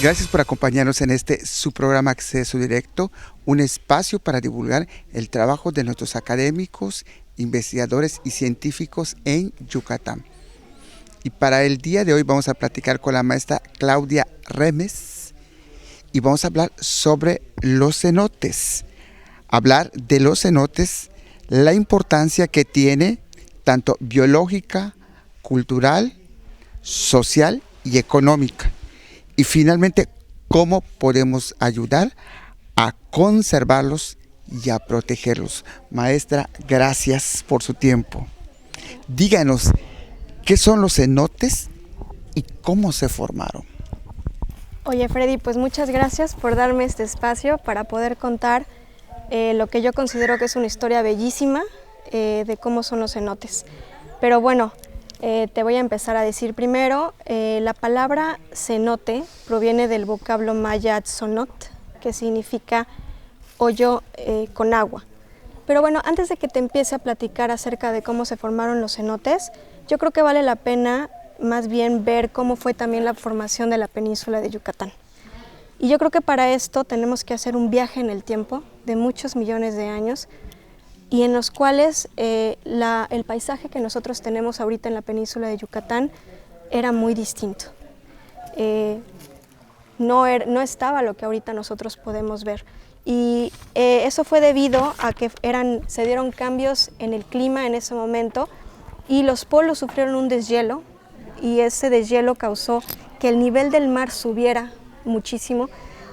Gracias por acompañarnos en su programa Acceso Directo, un espacio para divulgar el trabajo de nuestros académicos, investigadores y científicos en Yucatán. Y para el día de hoy vamos a platicar con la maestra Claudia Remes y vamos a hablar sobre los cenotes. Hablar de los cenotes, la importancia que tiene tanto biológica, cultural, social y económica. Y finalmente, cómo podemos ayudar a conservarlos y a protegerlos. Maestra, gracias por su tiempo. Díganos, ¿qué son los cenotes y cómo se formaron? Oye, Freddy, pues muchas gracias por darme este espacio para poder contar lo que yo considero que es una historia bellísima de cómo son los cenotes. Pero bueno, te voy a empezar a decir primero, la palabra cenote proviene del vocablo maya tzonot, que significa hoyo con agua. Pero bueno, antes de que te empiece a platicar acerca de cómo se formaron los cenotes, yo creo que vale la pena más bien ver cómo fue también la formación de la península de Yucatán. Y yo creo que para esto tenemos que hacer un viaje en el tiempo de muchos millones de años, y en los cuales el paisaje que nosotros tenemos ahorita en la península de Yucatán era muy distinto. No estaba lo que ahorita nosotros podemos ver. Y eso fue debido a que se dieron cambios en el clima en ese momento y los polos sufrieron un deshielo, y ese deshielo causó que el nivel del mar subiera muchísimo.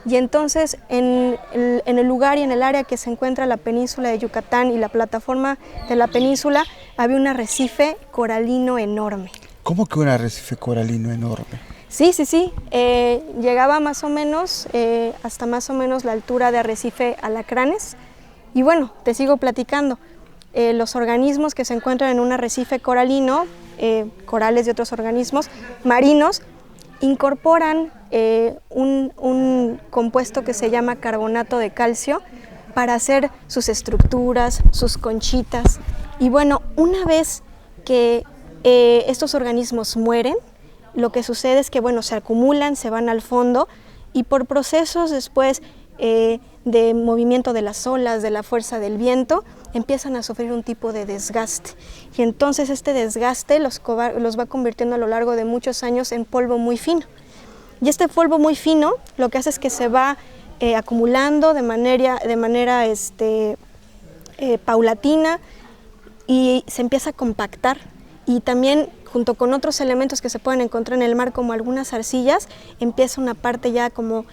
Y entonces en el lugar y en el área que se encuentra la península de Yucatán y la plataforma de la península había un arrecife coralino enorme. ¿Cómo que un arrecife coralino enorme? Sí. Llegaba más o menos hasta más o menos la altura de arrecife alacranes. Y bueno, te sigo platicando. Los organismos que se encuentran en un arrecife coralino, corales de otros organismos marinos, incorporan un compuesto que se llama carbonato de calcio para hacer sus estructuras, sus conchitas. Y bueno, una vez que estos organismos mueren, lo que sucede es que bueno, se acumulan, se van al fondo y por procesos después de movimiento de las olas, de la fuerza del viento, empiezan a sufrir un tipo de desgaste. Y entonces este desgaste los va convirtiendo a lo largo de muchos años en polvo muy fino. Y este polvo muy fino lo que hace es que se va acumulando de manera paulatina y se empieza a compactar. Y también junto con otros elementos que se pueden encontrar en el mar, como algunas arcillas, empieza una parte ya como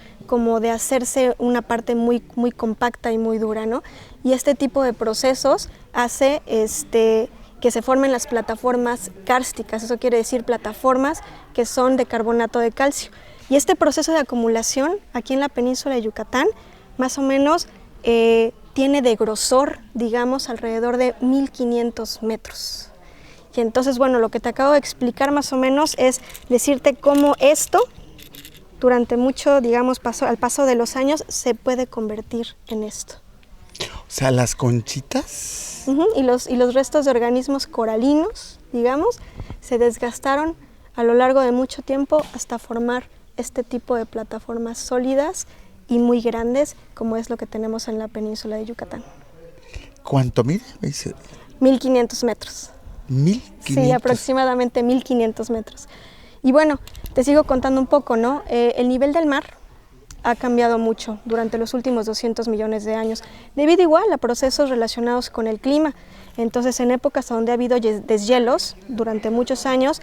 de hacerse una parte muy compacta y muy dura, ¿no? Y este tipo de procesos hace que se formen las plataformas kársticas, eso quiere decir plataformas que son de carbonato de calcio. Y este proceso de acumulación aquí en la península de Yucatán, más o menos tiene de grosor, digamos, alrededor de 1500 metros. Y entonces, bueno, lo que te acabo de explicar más o menos es decirte cómo esto, durante mucho, digamos, al paso de los años, se puede convertir en esto. O sea, las conchitas. Y los restos de organismos coralinos, digamos, se desgastaron a lo largo de mucho tiempo hasta formar este tipo de plataformas sólidas y muy grandes, como es lo que tenemos en la península de Yucatán. ¿Cuánto mide? 1500 metros. 1500. Sí, aproximadamente 1500 metros. Y bueno, te sigo contando un poco, ¿no? El nivel del mar ha cambiado mucho durante los últimos 200 millones de años, debido igual a procesos relacionados con el clima. Entonces, en épocas donde ha habido deshielos durante muchos años,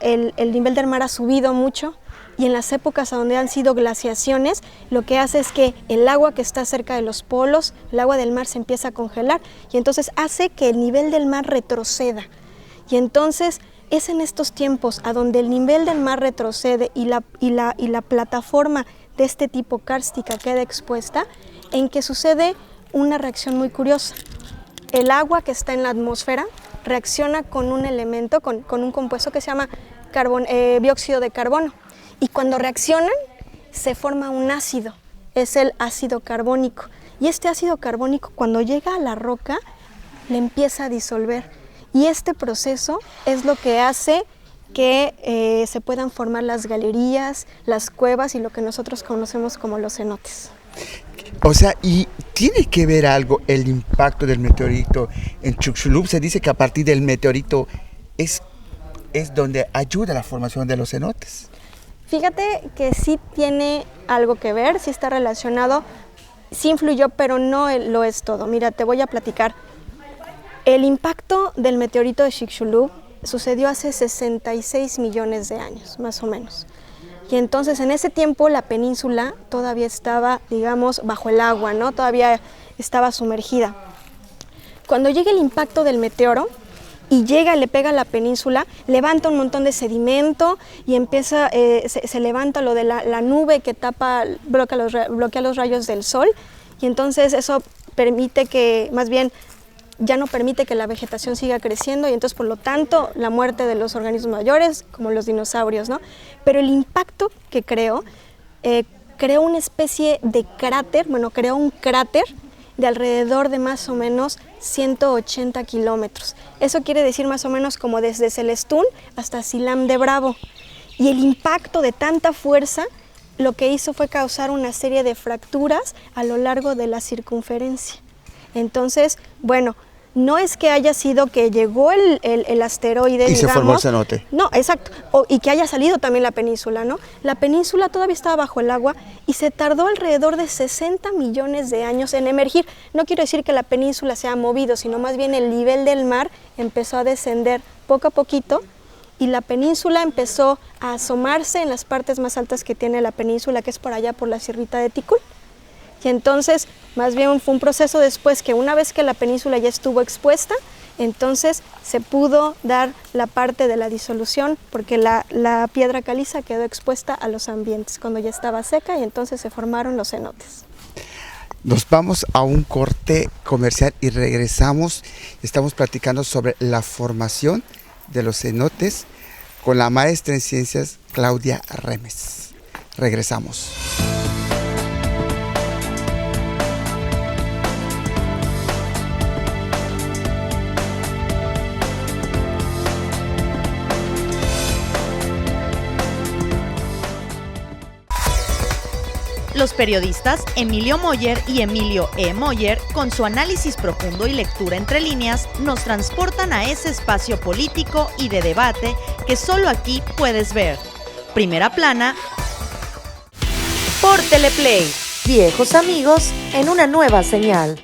el nivel del mar ha subido mucho, y en las épocas donde han sido glaciaciones, lo que hace es que el agua que está cerca de los polos, el agua del mar se empieza a congelar, y entonces hace que el nivel del mar retroceda. Y entonces es en estos tiempos a donde el nivel del mar retrocede y la plataforma de este tipo kárstica queda expuesta, en que sucede una reacción muy curiosa. El agua que está en la atmósfera reacciona con un elemento, con un compuesto que se llama dióxido de carbono. Y cuando reaccionan, se forma un ácido, es el ácido carbónico. Y este ácido carbónico, cuando llega a la roca, le empieza a disolver. Y este proceso es lo que hace que se puedan formar las galerías, las cuevas y lo que nosotros conocemos como los cenotes. O sea, ¿y tiene que ver algo el impacto del meteorito en Chicxulub? Se dice que a partir del meteorito es donde ayuda la formación de los cenotes. Fíjate que sí tiene algo que ver, sí está relacionado, sí influyó, pero no lo es todo. Mira, te voy a platicar. El impacto del meteorito de Chicxulub sucedió hace 66 millones de años, más o menos. Y entonces en ese tiempo la península todavía estaba, digamos, bajo el agua, ¿no? Todavía estaba sumergida. Cuando llega el impacto del meteoro y le pega a la península, levanta un montón de sedimento y empieza, se levanta lo de la nube que bloquea los rayos del sol, y entonces eso permite que, más bien, ya no permite que la vegetación siga creciendo, y entonces por lo tanto la muerte de los organismos mayores como los dinosaurios, ¿no? Pero el impacto que creó una especie de cráter, creó un cráter de alrededor de más o menos 180 kilómetros. Eso quiere decir más o menos como desde Celestún hasta Silam de Bravo. Y el impacto de tanta fuerza lo que hizo fue causar una serie de fracturas a lo largo de la circunferencia. Entonces, bueno, no es que haya sido que llegó el asteroide, y se formó el cenote. No, exacto. Y que haya salido también la península, ¿no? La península todavía estaba bajo el agua y se tardó alrededor de 60 millones de años en emergir. No quiero decir que la península se ha movido, sino más bien el nivel del mar empezó a descender poco a poquito y la península empezó a asomarse en las partes más altas que tiene la península, que es por allá por la sierrita de Ticul. Y entonces, más bien fue un proceso después que una vez que la península ya estuvo expuesta, entonces se pudo dar la parte de la disolución, porque la piedra caliza quedó expuesta a los ambientes cuando ya estaba seca, y entonces se formaron los cenotes. Nos vamos a un corte comercial y regresamos. Estamos platicando sobre la formación de los cenotes con la maestra en ciencias Claudia Remes. Regresamos. Los periodistas Emilio Moller y Emilio E. Moller, con su análisis profundo y lectura entre líneas, nos transportan a ese espacio político y de debate que solo aquí puedes ver. Primera plana por Teleplay. Viejos amigos en una nueva señal.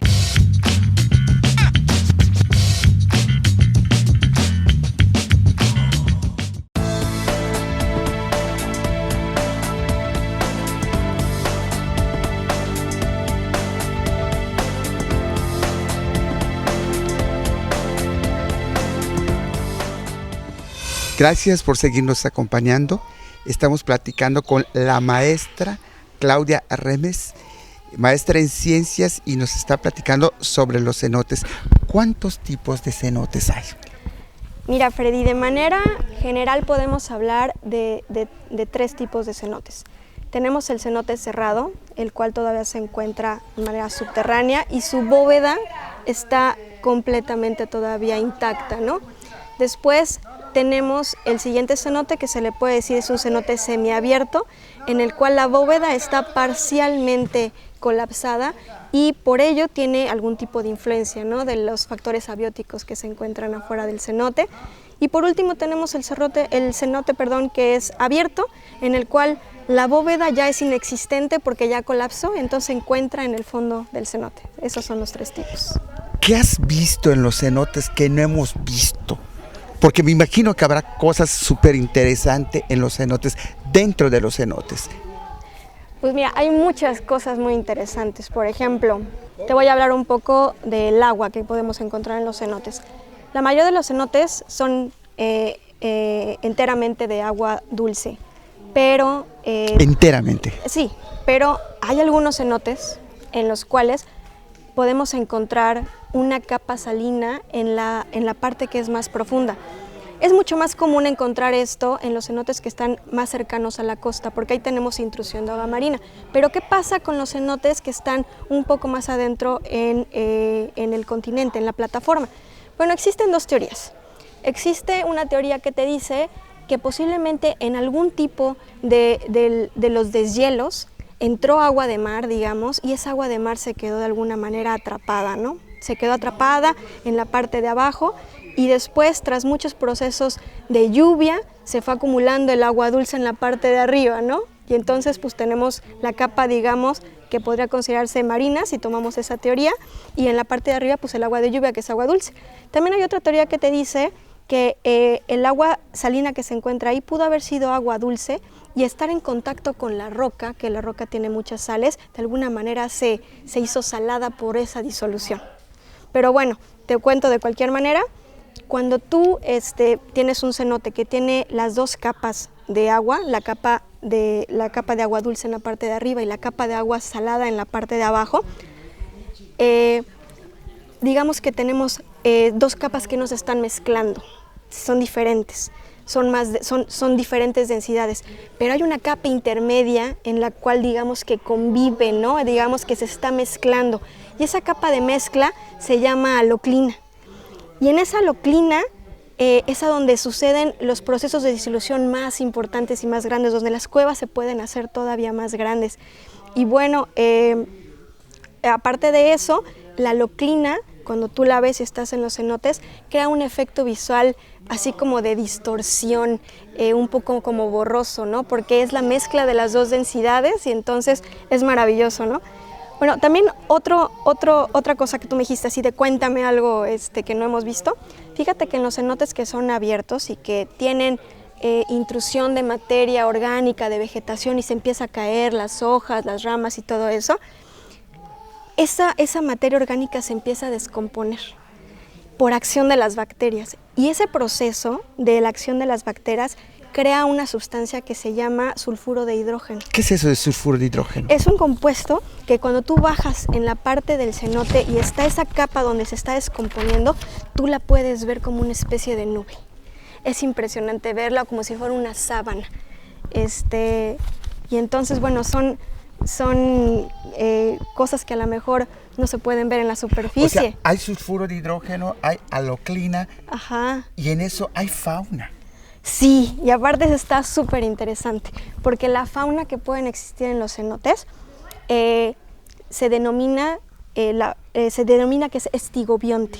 Gracias por seguirnos acompañando. Estamos platicando con la maestra Claudia Remes, maestra en ciencias, y nos está platicando sobre los cenotes. ¿Cuántos tipos de cenotes hay? Mira, Freddy, de manera general podemos hablar de 3 tipos de cenotes. Tenemos el cenote cerrado, el cual todavía se encuentra de manera subterránea y su bóveda está completamente todavía intacta, ¿no? Después tenemos el siguiente cenote, que se le puede decir es un cenote semiabierto, en el cual la bóveda está parcialmente colapsada y por ello tiene algún tipo de influencia, ¿no?, de los factores abióticos que se encuentran afuera del cenote. Y por último tenemos el cenote, que es abierto, en el cual la bóveda ya es inexistente porque ya colapsó, entonces se encuentra en el fondo del cenote. Esos son los 3 tipos. ¿Qué has visto en los cenotes que no hemos visto? Porque me imagino que habrá cosas súper interesantes en los cenotes, dentro de los cenotes. Pues mira, hay muchas cosas muy interesantes. Por ejemplo, te voy a hablar un poco del agua que podemos encontrar en los cenotes. La mayoría de los cenotes son enteramente de agua dulce, pero... ¿Enteramente? Sí, pero hay algunos cenotes en los cuales podemos encontrar una capa salina en la parte que es más profunda. Es mucho más común encontrar esto en los cenotes que están más cercanos a la costa, porque ahí tenemos intrusión de agua marina. Pero ¿qué pasa con los cenotes que están un poco más adentro en el continente, en la plataforma? Bueno, existen 2 teorías. Existe una teoría que te dice que posiblemente en algún tipo de los deshielos entró agua de mar, digamos, y esa agua de mar se quedó de alguna manera atrapada, ¿no? Se quedó atrapada en la parte de abajo y después, tras muchos procesos de lluvia, se fue acumulando el agua dulce en la parte de arriba, ¿no? Y entonces pues tenemos la capa, digamos, que podría considerarse marina si tomamos esa teoría, y en la parte de arriba pues el agua de lluvia, que es agua dulce. También hay otra teoría que te dice que el agua salina que se encuentra ahí pudo haber sido agua dulce y estar en contacto con la roca, que la roca tiene muchas sales, de alguna manera se hizo salada por esa disolución. Pero bueno, te cuento de cualquier manera, cuando tú tienes un cenote que tiene las dos capas de agua, la capa de agua dulce en la parte de arriba y la capa de agua salada en la parte de abajo, digamos que tenemos dos capas que no se están mezclando, son diferentes, son diferentes densidades, pero hay una capa intermedia en la cual digamos que convive, ¿no? Digamos que se está mezclando, y esa capa de mezcla se llama haloclina, y en esa haloclina es a donde suceden los procesos de disolución más importantes y más grandes, donde las cuevas se pueden hacer todavía más grandes. Y bueno, aparte de eso, la haloclina, cuando tú la ves y estás en los cenotes, crea un efecto visual así como de distorsión, un poco como borroso, ¿no? Porque es la mezcla de las dos densidades y entonces es maravilloso, ¿no? Bueno, también otra cosa que tú me dijiste, así de cuéntame algo que no hemos visto. Fíjate que en los cenotes que son abiertos y que tienen intrusión de materia orgánica, de vegetación, y se empieza a caer las hojas, las ramas y todo eso, esa materia orgánica se empieza a descomponer por acción de las bacterias. Y ese proceso de la acción de las bacterias crea una sustancia que se llama sulfuro de hidrógeno. ¿Qué es eso de sulfuro de hidrógeno? Es un compuesto que cuando tú bajas en la parte del cenote y está esa capa donde se está descomponiendo, tú la puedes ver como una especie de nube. Es impresionante verla como si fuera una sábana. Y entonces, bueno, son cosas que a lo mejor no se pueden ver en la superficie. O sea, hay sulfuro de hidrógeno, hay haloclina. Ajá. Y en eso hay fauna. Sí, y aparte eso está súper interesante, porque la fauna que pueden existir en los cenotes se denomina que es estigobionte.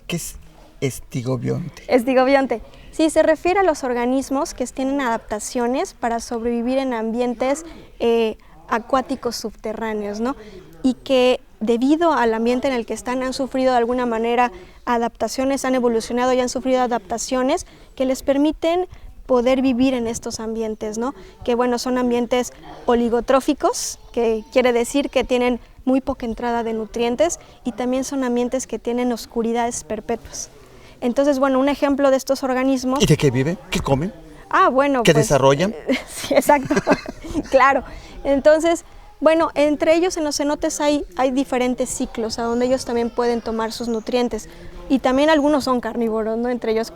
¿Qué es estigobionte? Estigobionte, sí, se refiere a los organismos que tienen adaptaciones para sobrevivir en ambientes acuáticos subterráneos, ¿no? Y que debido al ambiente en el que están han sufrido de alguna manera adaptaciones, han evolucionado y han sufrido adaptaciones que les permiten poder vivir en estos ambientes, ¿no? Que bueno, son ambientes oligotróficos, que quiere decir que tienen muy poca entrada de nutrientes, y también son ambientes que tienen oscuridades perpetuas. Entonces, bueno, un ejemplo de estos organismos... ¿Y de qué viven? ¿Qué comen? Bueno, ¿Qué pues, desarrollan? Sí, exacto, claro. Entonces, bueno, entre ellos en los cenotes hay diferentes ciclos a donde ellos también pueden tomar sus nutrientes, y también algunos son carnívoros, ¿no? Entre ellos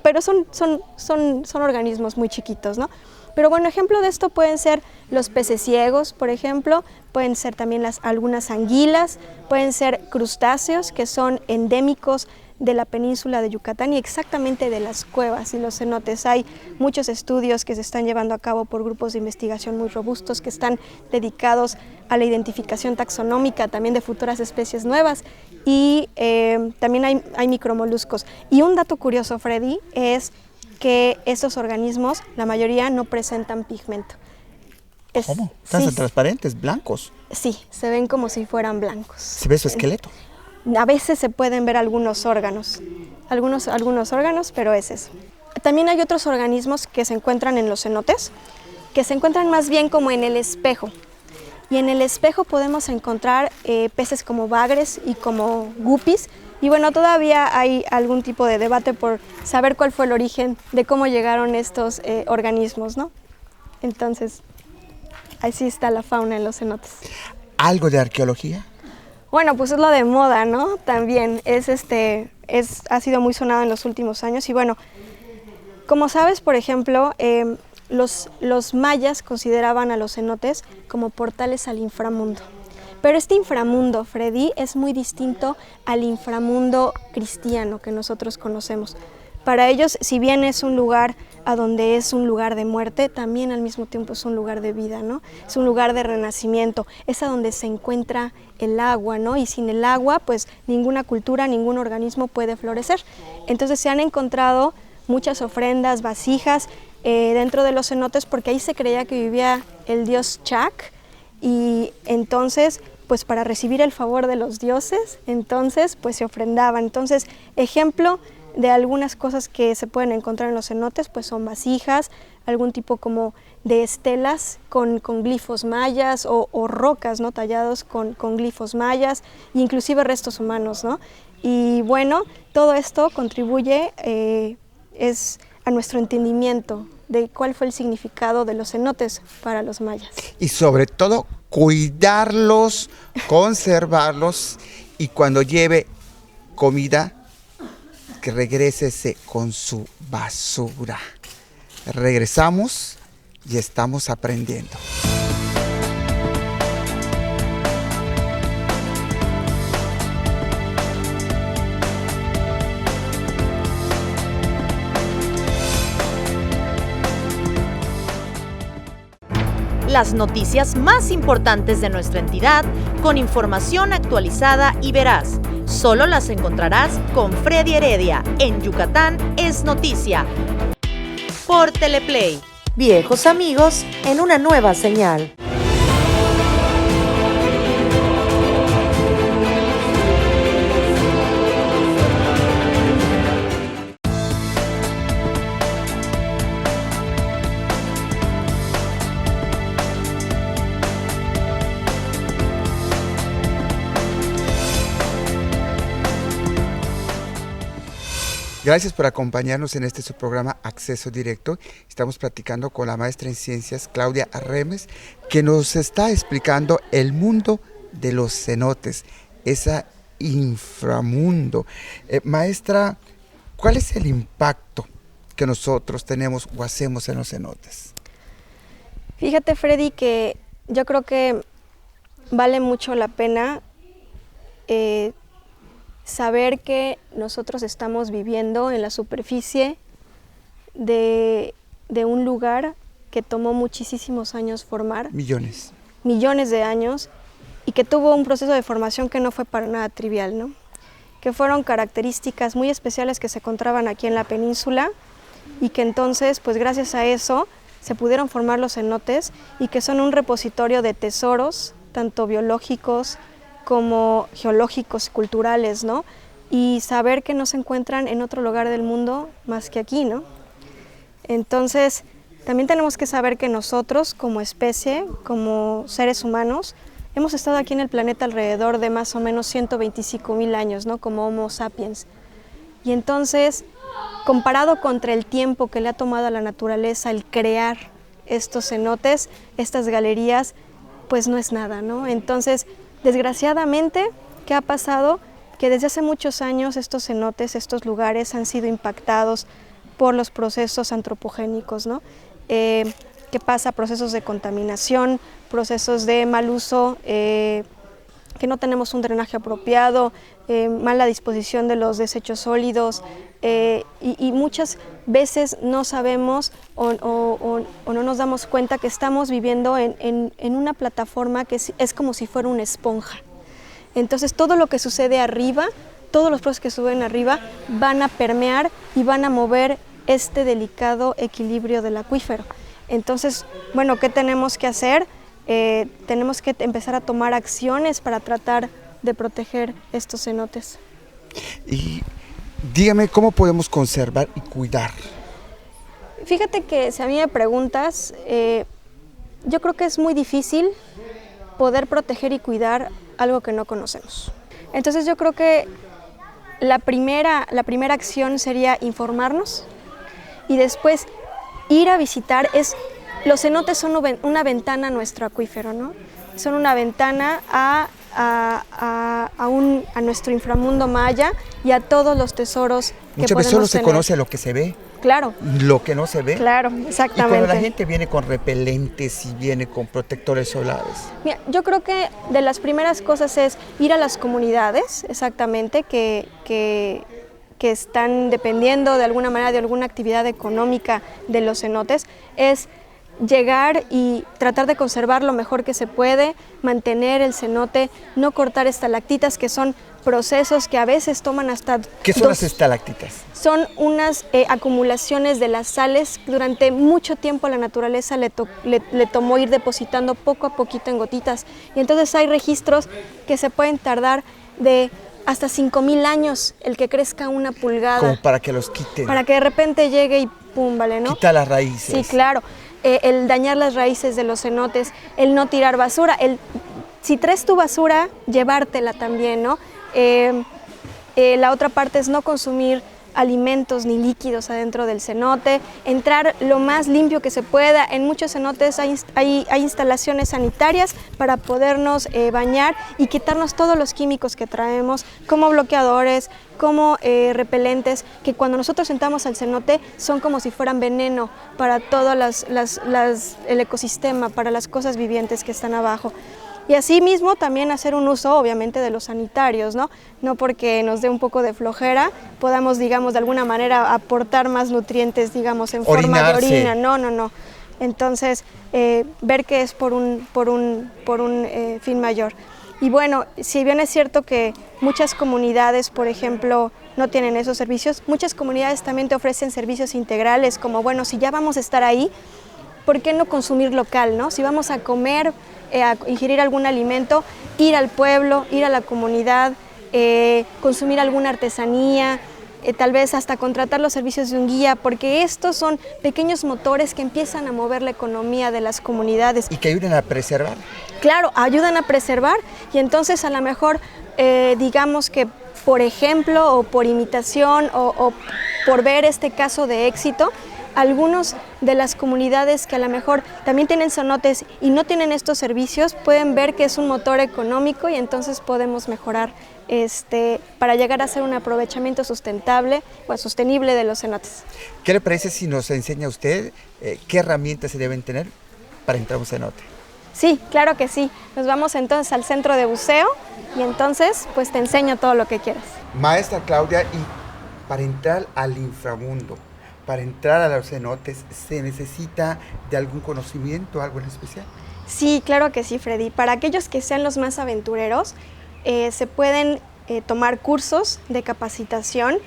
pero son organismos muy chiquitos, ¿no? Pero bueno, ejemplo de esto pueden ser los peces ciegos, por ejemplo, pueden ser también algunas anguilas, pueden ser crustáceos que son endémicos de la península de Yucatán y exactamente de las cuevas y los cenotes. Hay muchos estudios que se están llevando a cabo por grupos de investigación muy robustos que están dedicados a la identificación taxonómica también de futuras especies nuevas, y también hay micromoluscos. Y un dato curioso, Freddy, es que estos organismos, la mayoría, no presentan pigmento. ¿Cómo? ¿Están transparentes, blancos? Sí, se ven como si fueran blancos. ¿Se ve su esqueleto? A veces se pueden ver algunos órganos, pero es eso. También hay otros organismos que se encuentran en los cenotes, que se encuentran más bien como en el espejo. Y en el espejo podemos encontrar peces como bagres y como guppies. Y bueno, todavía hay algún tipo de debate por saber cuál fue el origen de cómo llegaron estos organismos, ¿no? Entonces, así está la fauna en los cenotes. ¿Algo de arqueología? Bueno, pues es lo de moda, ¿no? También ha sido muy sonado en los últimos años. Y bueno, como sabes, por ejemplo, los mayas consideraban a los cenotes como portales al inframundo. Pero este inframundo, Freddy, es muy distinto al inframundo cristiano que nosotros conocemos. Para ellos, si bien es un lugar a donde es un lugar de muerte, también al mismo tiempo es un lugar de vida, ¿no? Es un lugar de renacimiento, es a donde se encuentra el agua, ¿no? Y sin el agua, pues ninguna cultura, ningún organismo puede florecer. Entonces se han encontrado muchas ofrendas, vasijas dentro de los cenotes, porque ahí se creía que vivía el dios Chac, y entonces, pues para recibir el favor de los dioses, entonces pues se ofrendaban. Entonces, ejemplo de algunas cosas que se pueden encontrar en los cenotes, pues son vasijas, algún tipo como de estelas con glifos mayas o rocas, ¿no? Tallados con glifos mayas, inclusive restos humanos, ¿no? Y bueno, todo esto contribuye es a nuestro entendimiento de cuál fue el significado de los cenotes para los mayas. Y sobre todo, cuidarlos, conservarlos, y cuando lleve comida, que regrese con su basura. Regresamos y estamos aprendiendo. Las noticias más importantes de nuestra entidad con información actualizada y veraz. Solo las encontrarás con Freddy Heredia en Yucatán es Noticia. Por Teleplay. Viejos amigos en una nueva señal. Gracias por acompañarnos en este su programa Acceso Directo. Estamos platicando con la maestra en ciencias Claudia Arremes, que nos está explicando el mundo de los cenotes, ese inframundo. Maestra, ¿cuál es el impacto que nosotros tenemos o hacemos en los cenotes? Fíjate, Freddy, que yo creo que vale mucho la pena saber que nosotros estamos viviendo en la superficie de un lugar que tomó muchísimos años formar. Millones de años, y que tuvo un proceso de formación que no fue para nada trivial, ¿no? Que fueron características muy especiales que se encontraban aquí en la península, y que entonces, pues gracias a eso, se pudieron formar los cenotes, y que son un repositorio de tesoros, tanto biológicos como geológicos, culturales, ¿no? Y saber que no se encuentran en otro lugar del mundo más que aquí, ¿no? Entonces, también tenemos que saber que nosotros, como especie, como seres humanos, hemos estado aquí en el planeta alrededor de más o menos 125,000 años, ¿no? Como Homo sapiens. Y entonces, comparado contra el tiempo que le ha tomado a la naturaleza el crear estos cenotes, estas galerías, pues no es nada, ¿no? Entonces, desgraciadamente, ¿qué ha pasado? Que desde hace muchos años estos cenotes, estos lugares han sido impactados por los procesos antropogénicos, ¿no? ¿Qué pasa? Procesos de contaminación, procesos de mal uso, que no tenemos un drenaje apropiado, mala disposición de los desechos sólidos, y muchas veces no sabemos o no nos damos cuenta que estamos viviendo en una plataforma que es como si fuera una esponja. Entonces todo lo que sucede arriba, todos los procesos que suben arriba van a permear y van a mover este delicado equilibrio del acuífero. Entonces, bueno, ¿qué tenemos que hacer? Tenemos que empezar a tomar acciones para tratar de proteger estos cenotes. Y dígame, ¿cómo podemos conservar y cuidar? Fíjate que si a mí me preguntas, yo creo que es muy difícil poder proteger y cuidar algo que no conocemos. Entonces yo creo que la primera acción sería informarnos, y después ir a visitar. Los cenotes son una ventana a nuestro acuífero, ¿no? Son una ventana a nuestro inframundo maya y a todos los tesoros que podemos tener. Muchas veces solo se conoce lo que se ve. Claro. Lo que no se ve. Claro, exactamente. Y cuando la gente viene con repelentes y viene con protectores solares. Mira, yo creo que de las primeras cosas es ir a las comunidades, exactamente, que que están dependiendo de alguna manera de alguna actividad económica de los cenotes, es llegar y tratar de conservar lo mejor que se puede, mantener el cenote, no cortar estalactitas, que son procesos que a veces toman hasta... ¿Qué son las estalactitas? Son unas acumulaciones de las sales. Durante mucho tiempo la naturaleza le tomó ir depositando poco a poquito en gotitas, y entonces hay registros que se pueden tardar de hasta 5,000 años el que crezca una pulgada. Como para que los quiten. Para que de repente llegue y pum, vale, ¿no? Quita las raíces. Sí, claro. El dañar las raíces de los cenotes, el no tirar basura, si traes tu basura, llevártela también, ¿no? La otra parte es no consumir alimentos ni líquidos adentro del cenote, entrar lo más limpio que se pueda. En muchos cenotes hay instalaciones sanitarias para podernos bañar y quitarnos todos los químicos que traemos, como bloqueadores, como repelentes, que cuando nosotros entramos al cenote son como si fueran veneno para todo el ecosistema, para las cosas vivientes que están abajo. Y asimismo también hacer un uso obviamente de los sanitarios, ¿no? No porque nos dé un poco de flojera podamos, digamos, de alguna manera aportar más nutrientes, digamos, en forma de orina. No. Entonces, ver que es por un fin mayor. Y bueno, si bien es cierto que muchas comunidades, por ejemplo, no tienen esos servicios, muchas comunidades también te ofrecen servicios integrales, como, bueno, si ya vamos a estar ahí, ¿por qué no consumir local, no? Si vamos a comer, a ingerir algún alimento, ir al pueblo, ir a la comunidad, consumir alguna artesanía, tal vez hasta contratar los servicios de un guía, porque estos son pequeños motores que empiezan a mover la economía de las comunidades. Y que ayuden a preservar. Claro, ayudan a preservar, y entonces a lo mejor digamos que por ejemplo o por imitación o por ver este caso de éxito, algunos de las comunidades que a lo mejor también tienen cenotes y no tienen estos servicios pueden ver que es un motor económico, y entonces podemos mejorar para llegar a hacer un aprovechamiento sustentable o sostenible de los cenotes. ¿Qué le parece si nos enseña usted qué herramientas se deben tener para entrar a un cenote? Sí, claro que sí. Nos vamos entonces al centro de buceo y entonces pues te enseño todo lo que quieras. Maestra Claudia, y para entrar al inframundo, para entrar a los cenotes, ¿se necesita de algún conocimiento, algo en especial? Sí, claro que sí, Freddy. Para aquellos que sean los más aventureros, se pueden tomar cursos de capacitación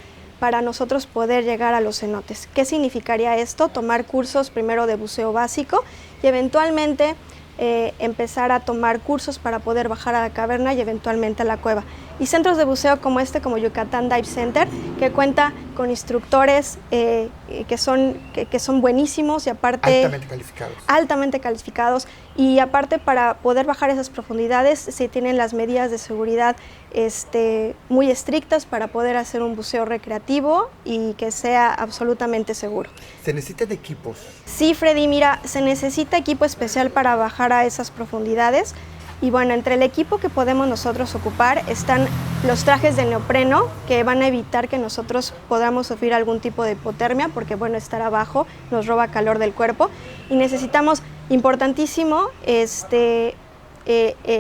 para nosotros poder llegar a los cenotes. ¿Qué significaría esto? Tomar cursos primero de buceo básico y eventualmente empezar a tomar cursos para poder bajar a la caverna y eventualmente a la cueva. Y centros de buceo como como Yucatán Dive Center, que cuenta con instructores que son buenísimos y aparte... Altamente calificados. Y aparte, para poder bajar esas profundidades se tienen las medidas de seguridad muy estrictas para poder hacer un buceo recreativo y que sea absolutamente seguro. ¿Se necesitan equipos? Sí, Freddy, mira, se necesita equipo especial para bajar a esas profundidades. Y bueno, entre el equipo que podemos nosotros ocupar están los trajes de neopreno, que van a evitar que nosotros podamos sufrir algún tipo de hipotermia, porque bueno, estar abajo nos roba calor del cuerpo. Y necesitamos, importantísimo,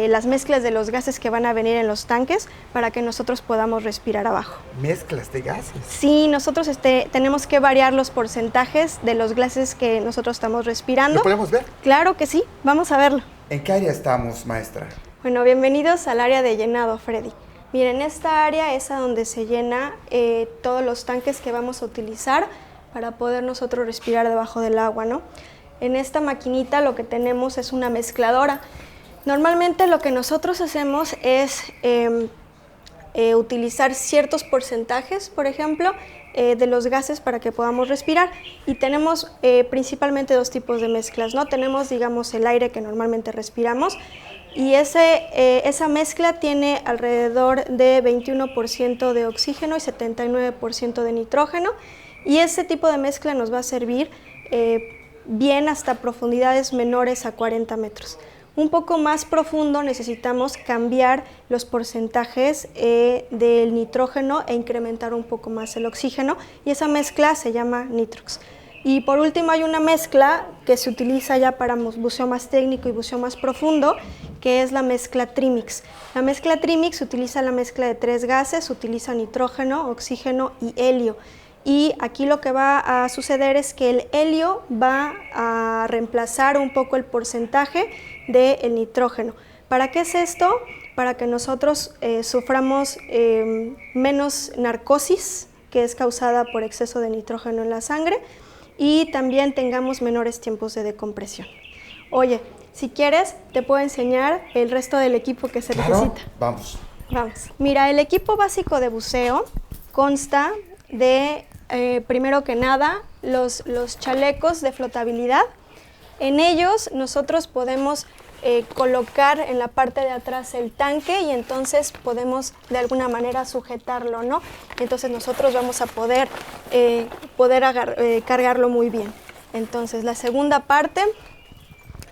las mezclas de los gases que van a venir en los tanques para que nosotros podamos respirar abajo. ¿Mezclas de gases? Sí, nosotros tenemos que variar los porcentajes de los gases que nosotros estamos respirando. ¿Lo podemos ver? Claro que sí, vamos a verlo. ¿En qué área estamos, maestra? Bueno, bienvenidos al área de llenado, Freddy. Miren, esta área es a donde se llena todos los tanques que vamos a utilizar para poder nosotros respirar debajo del agua, ¿no? En esta maquinita lo que tenemos es una mezcladora. Normalmente lo que nosotros hacemos es utilizar ciertos porcentajes, por ejemplo, de los gases para que podamos respirar, y tenemos principalmente dos tipos de mezclas, ¿no? Tenemos, digamos, el aire que normalmente respiramos, y esa mezcla tiene alrededor de 21% de oxígeno y 79% de nitrógeno, y ese tipo de mezcla nos va a servir bien hasta profundidades menores a 40 metros. Un poco más profundo necesitamos cambiar los porcentajes del nitrógeno e incrementar un poco más el oxígeno, y esa mezcla se llama Nitrox. Y por último hay una mezcla que se utiliza ya para buceo más técnico y buceo más profundo, que es la mezcla Trimix. La mezcla Trimix utiliza la mezcla de 3 gases, utiliza nitrógeno, oxígeno y helio. Y aquí lo que va a suceder es que el helio va a reemplazar un poco el porcentaje del nitrógeno. ¿Para qué es esto? Para que nosotros suframos menos narcosis, que es causada por exceso de nitrógeno en la sangre, y también tengamos menores tiempos de decompresión. Oye, si quieres, te puedo enseñar el resto del equipo que se necesita. Vamos. Vamos. Mira, el equipo básico de buceo consta de, primero que nada, los chalecos de flotabilidad. En ellos nosotros podemos colocar en la parte de atrás el tanque y entonces podemos de alguna manera sujetarlo, ¿no? Entonces nosotros vamos a poder cargarlo muy bien. Entonces la segunda parte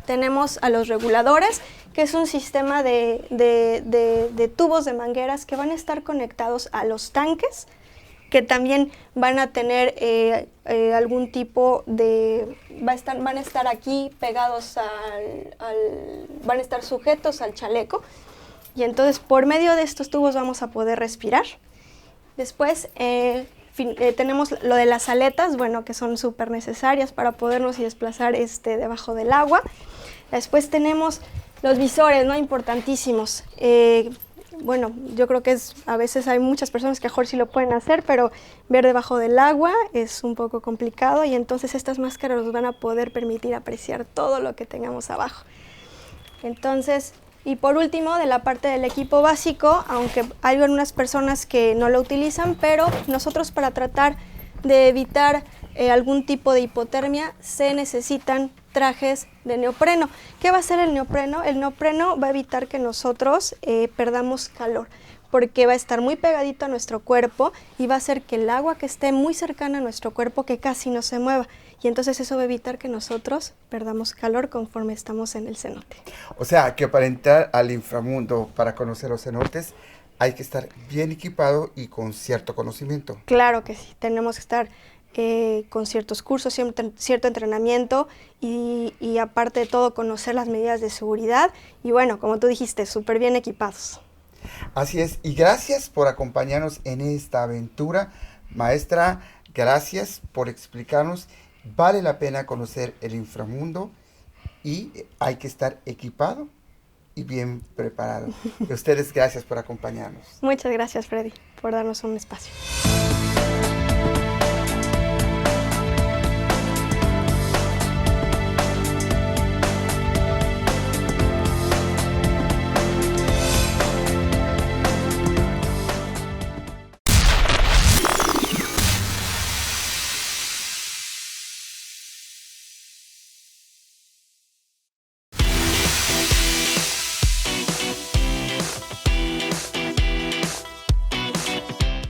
tenemos a los reguladores, que es un sistema de tubos de mangueras que van a estar conectados a los tanques, que también van a tener algún tipo de... van a estar aquí pegados van a estar sujetos al chaleco, y entonces por medio de estos tubos vamos a poder respirar. Después tenemos lo de las aletas, bueno, que son súper necesarias para podernos desplazar debajo del agua. Después tenemos los visores, ¿no? Importantísimos. Bueno, yo creo que a veces hay muchas personas que mejor sí lo pueden hacer, pero ver debajo del agua es un poco complicado, y entonces estas máscaras nos van a poder permitir apreciar todo lo que tengamos abajo. Entonces, y por último, de la parte del equipo básico, aunque hay algunas personas que no lo utilizan, pero nosotros para tratar de evitar algún tipo de hipotermia se necesitan trajes de neopreno. ¿Qué va a hacer el neopreno? El neopreno va a evitar que nosotros perdamos calor, porque va a estar muy pegadito a nuestro cuerpo y va a hacer que el agua que esté muy cercana a nuestro cuerpo que casi no se mueva, y entonces eso va a evitar que nosotros perdamos calor conforme estamos en el cenote. O sea, que para entrar al inframundo, para conocer los cenotes, hay que estar bien equipado y con cierto conocimiento. Claro que sí, tenemos que estar con ciertos cursos, cierto entrenamiento y aparte de todo conocer las medidas de seguridad y bueno, como tú dijiste, súper bien equipados. Así es, y gracias por acompañarnos en esta aventura. Maestra, gracias por explicarnos. Vale la pena conocer el inframundo y hay que estar equipado y bien preparado. Y a ustedes, gracias por acompañarnos. Muchas gracias, Freddy, por darnos un espacio.